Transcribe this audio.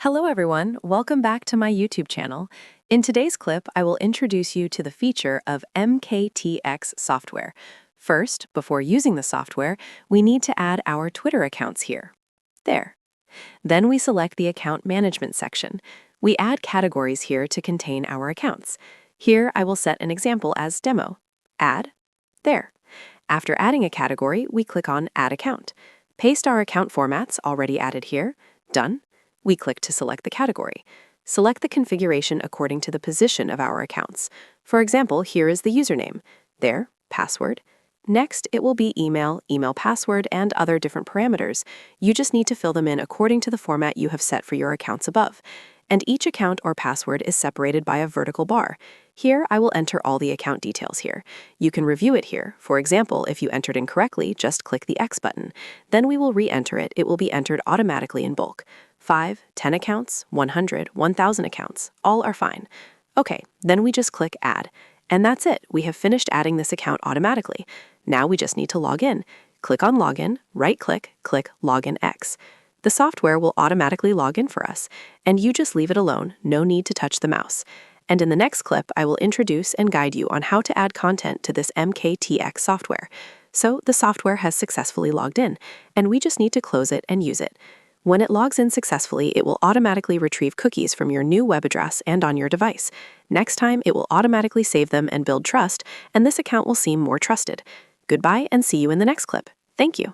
Hello everyone, welcome back to my YouTube channel. In today's clip, I will introduce you to the feature of MKT X software. First, before using the software, we need to add our Twitter accounts here. There. Then we select the account management section. We add categories here to contain our accounts. Here I will set an example as demo. Add. There. After adding a category, we click on Add Account. Paste our account formats already added here. Done. We click to select the category. Select the configuration according to the position of our accounts. For example, here is the username. There, password. Next, it will be email, email password, and other different parameters. You just need to fill them in according to the format you have set for your accounts above. And each account or password is separated by a vertical bar. Here, I will enter all the account details here. You can review it here. For example, if you entered incorrectly, just click the X button. Then we will re-enter it. It will be entered automatically in bulk. 5, 10 accounts, 100, 1,000 accounts, all are fine. Okay, then we just click Add. And that's it, we have finished adding this account automatically. Now we just need to log in. Click on Login, right-click, click Login X. The software will automatically log in for us, and you just leave it alone, no need to touch the mouse. And in the next clip, I will introduce and guide you on how to add content to this MKT X software. So the software has successfully logged in, and we just need to close it and use it. When it logs in successfully, it will automatically retrieve cookies from your new web address and on your device. Next time, it will automatically save them and build trust, and this account will seem more trusted. Goodbye and see you in the next clip. Thank you.